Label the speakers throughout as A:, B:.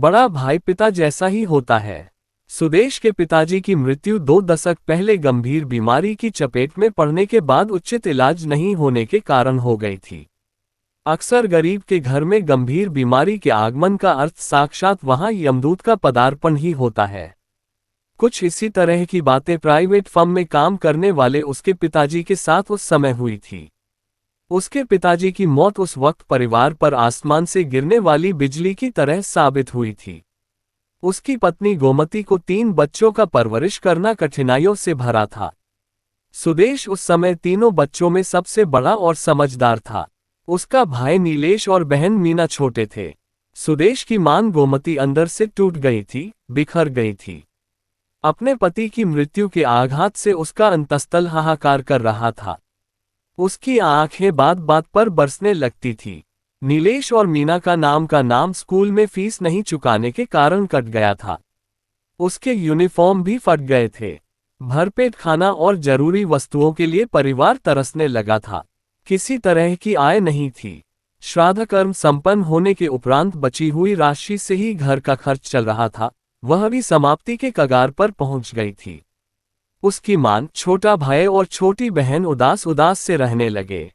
A: बड़ा भाई पिता जैसा ही होता है। सुदेश के पिताजी की मृत्यु 2 दशक पहले गंभीर बीमारी की चपेट में पड़ने के बाद उचित इलाज नहीं होने के कारण हो गई थी। अक्सर गरीब के घर में गंभीर बीमारी के आगमन का अर्थ साक्षात वहां यमदूत का पदार्पण ही होता है। कुछ इसी तरह की बातें प्राइवेट फर्म में काम करने वाले उसके पिताजी के साथ उस समय हुई थी। उसके पिताजी की मौत उस वक्त परिवार पर आसमान से गिरने वाली बिजली की तरह साबित हुई थी। उसकी पत्नी गोमती को 3 बच्चों का परवरिश करना कठिनाइयों से भरा था। सुदेश उस समय तीनों बच्चों में सबसे बड़ा और समझदार था। उसका भाई नीलेश और बहन मीना छोटे थे। सुदेश की मां गोमती अंदर से टूट गई थी, बिखर गई थी। अपने पति की मृत्यु के आघात से उसका अंतस्तल हाहाकार कर रहा था। उसकी आंखें बात बात पर बरसने लगती थी। नीलेश और मीना का नाम स्कूल में फीस नहीं चुकाने के कारण कट गया था। उसके यूनिफॉर्म भी फट गए थे। भरपेट खाना और जरूरी वस्तुओं के लिए परिवार तरसने लगा था। किसी तरह की आय नहीं थी। श्राद्ध कर्म संपन्न होने के उपरांत बची हुई राशि से ही घर का खर्च चल रहा था, वह भी समाप्ति के कगार पर पहुंच गई थी। उसकी मां, छोटा भाई और छोटी बहन उदास उदास से रहने लगे।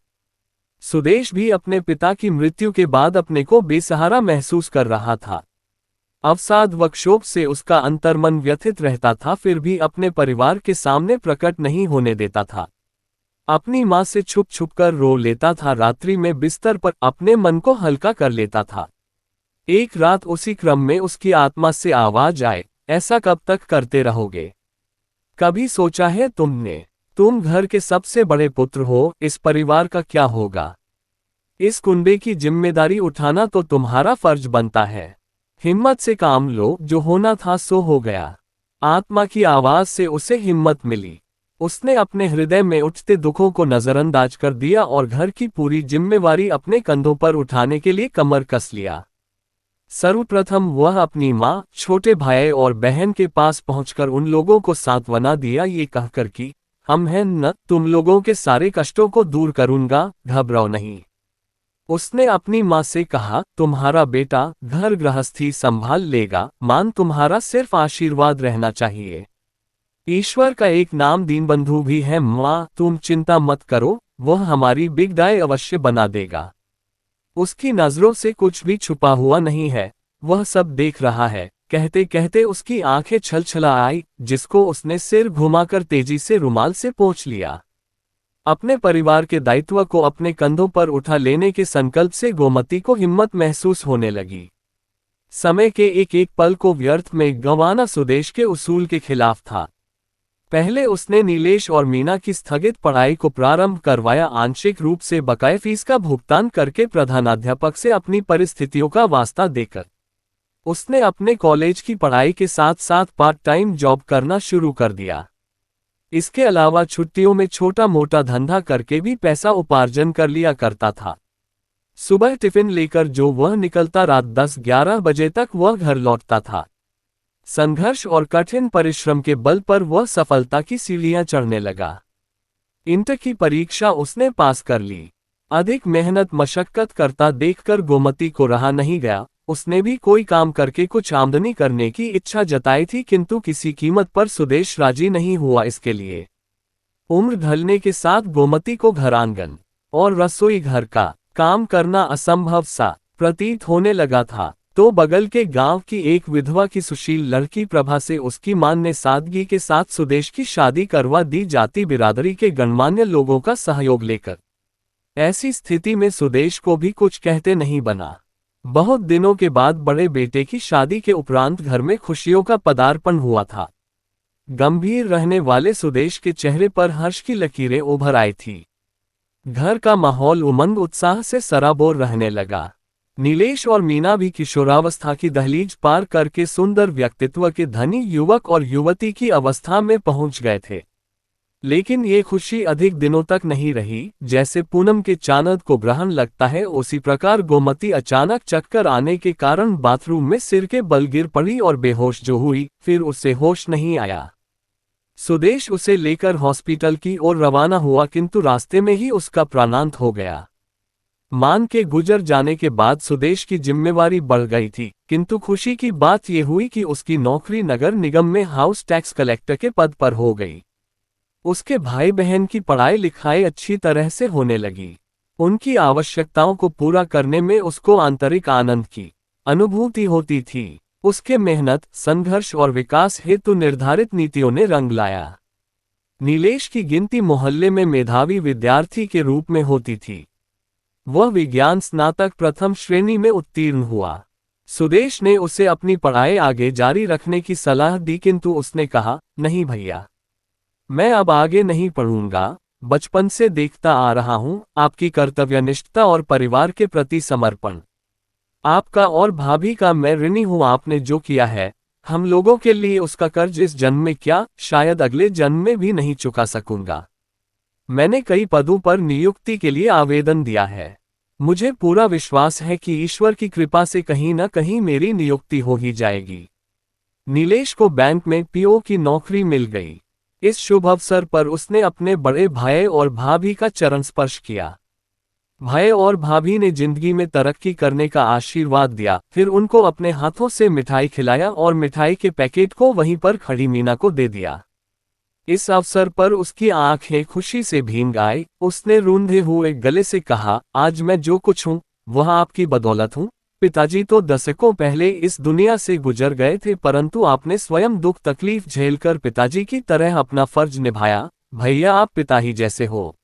A: सुदेश भी अपने पिता की मृत्यु के बाद अपने को बेसहारा महसूस कर रहा था। अवसाद व क्षोभ से उसका अंतर्मन व्यथित रहता था, फिर भी अपने परिवार के सामने प्रकट नहीं होने देता था। अपनी मां से छुप छुप कर रो लेता था। रात्रि में बिस्तर पर अपने मन को हल्का कर लेता था। एक रात उसी क्रम में उसकी आत्मा से आवाज आए, ऐसा कब तक करते रहोगे? कभी सोचा है तुमने? तुम घर के सबसे बड़े पुत्र हो, इस परिवार का क्या होगा? इस कुंबे की जिम्मेदारी उठाना तो तुम्हारा फर्ज बनता है। हिम्मत से काम लो, जो होना था सो हो गया। आत्मा की आवाज से उसे हिम्मत मिली। उसने अपने हृदय में उठते दुखों को नजरअंदाज कर दिया और घर की पूरी जिम्मेवारी अपने कंधों पर उठाने के लिए कमर कस लिया। सर्वप्रथम वह अपनी मां, छोटे भाई और बहन के पास पहुंचकर उन लोगों को सांत्वना दिया, ये कहकर कि हम हैं न, तुम लोगों के सारे कष्टों को दूर करूंगा, घबराओ नहीं। उसने अपनी मां से कहा, तुम्हारा बेटा घर गृहस्थी संभाल लेगा, मां तुम्हारा सिर्फ आशीर्वाद रहना चाहिए। ईश्वर का एक नाम दीनबंधु भी है, मां तुम चिंता मत करो, वह हमारी बिग डाय अवश्य बना देगा। उसकी नजरों से कुछ भी छुपा हुआ नहीं है, वह सब देख रहा है। कहते कहते उसकी आंखें छलछला आई, जिसको उसने सिर घुमाकर तेजी से रुमाल से पोंछ लिया। अपने परिवार के दायित्व को अपने कंधों पर उठा लेने के संकल्प से गोमती को हिम्मत महसूस होने लगी। समय के एक एक पल को व्यर्थ में गंवाना सुदेश के उसूल के खिलाफ था। पहले उसने नीलेश और मीना की स्थगित पढ़ाई को प्रारंभ करवाया, आंशिक रूप से बकाया फीस का भुगतान करके प्रधानाध्यापक से अपनी परिस्थितियों का वास्ता देकर। उसने अपने कॉलेज की पढ़ाई के साथ साथ पार्ट टाइम जॉब करना शुरू कर दिया। इसके अलावा छुट्टियों में छोटा मोटा धंधा करके भी पैसा उपार्जन कर लिया करता था। सुबह टिफिन लेकर जो वह निकलता, रात 10-11 बजे तक वह घर लौटता था। संघर्ष और कठिन परिश्रम के बल पर वह सफलता की सीढ़ियां चढ़ने लगा। इंटर की परीक्षा उसने पास कर ली। अधिक मेहनत मशक्कत करता देखकर गोमती को रहा नहीं गया। उसने भी कोई काम करके कुछ आमदनी करने की इच्छा जताई थी, किंतु किसी कीमत पर सुदेश राजी नहीं हुआ इसके लिए। उम्र ढलने के साथ गोमती को घरांगन और रसोई घर का काम करना असंभव सा प्रतीत होने लगा था। तो बगल के गांव की एक विधवा की सुशील लड़की प्रभा से उसकी मां ने सादगी के साथ सुदेश की शादी करवा दी, जाति बिरादरी के गणमान्य लोगों का सहयोग लेकर। ऐसी स्थिति में सुदेश को भी कुछ कहते नहीं बना। बहुत दिनों के बाद बड़े बेटे की शादी के उपरांत घर में खुशियों का पदार्पण हुआ था। गंभीर रहने वाले सुदेश के चेहरे पर हर्ष की लकीरें उभर आई थी। घर का माहौल उमंग उत्साह से सराबोर रहने लगा। नीलेश और मीना भी किशोरावस्था की दहलीज पार करके सुंदर व्यक्तित्व के धनी युवक और युवती की अवस्था में पहुंच गए थे। लेकिन ये खुशी अधिक दिनों तक नहीं रही। जैसे पूनम के चांद को ग्रहण लगता है, उसी प्रकार गोमती अचानक चक्कर आने के कारण बाथरूम में सिर के बल गिर पड़ी और बेहोश जो हुई, फिर उसे होश नहीं आया। सुदेश उसे लेकर हॉस्पिटल की ओर रवाना हुआ, किंतु रास्ते में ही उसका प्राणांत हो गया। मान के गुजर जाने के बाद सुदेश की जिम्मेवारी बढ़ गई थी, किंतु खुशी की बात यह हुई कि उसकी नौकरी नगर निगम में हाउस टैक्स कलेक्टर के पद पर हो गई। उसके भाई बहन की पढ़ाई लिखाई अच्छी तरह से होने लगी। उनकी आवश्यकताओं को पूरा करने में उसको आंतरिक आनंद की अनुभूति होती थी। उसके मेहनत, संघर्ष और विकास हेतु निर्धारित नीतियों ने रंग लाया। नीलेश की गिनती मोहल्ले में मेधावी विद्यार्थी के रूप में होती थी। वह विज्ञान स्नातक प्रथम श्रेणी में उत्तीर्ण हुआ। सुदेश ने उसे अपनी पढ़ाई आगे जारी रखने की सलाह दी, किंतु उसने कहा, नहीं भैया, मैं अब आगे नहीं पढ़ूंगा। बचपन से देखता आ रहा हूं आपकी कर्तव्यनिष्ठता और परिवार के प्रति समर्पण। आपका और भाभी का मैं ऋणी हूं। आपने जो किया है हम लोगों के लिए, उसका कर्ज इस जन्म में क्या, शायद अगले जन्म में भी नहीं चुका सकूंगा। मैंने कई पदों पर नियुक्ति के लिए आवेदन दिया है। मुझे पूरा विश्वास है कि ईश्वर की कृपा से कहीं न कहीं मेरी नियुक्ति हो ही जाएगी। नीलेश को बैंक में पीओ की नौकरी मिल गई। इस शुभ अवसर पर उसने अपने बड़े भाई और भाभी का चरण स्पर्श किया। भाई और भाभी ने जिंदगी में तरक्की करने का आशीर्वाद दिया, फिर उनको अपने हाथों से मिठाई खिलाया और मिठाई के पैकेट को वहीं पर खड़ी मीना को दे दिया। इस अवसर पर उसकी आंखें खुशी से भीग आई। उसने रूंधे हुए गले से कहा, आज मैं जो कुछ हूँ वह आपकी बदौलत हूँ। पिताजी तो दशकों पहले इस दुनिया से गुजर गए थे, परंतु आपने स्वयं दुख तकलीफ झेलकर पिताजी की तरह अपना फर्ज निभाया। भैया, आप पिता ही जैसे हो।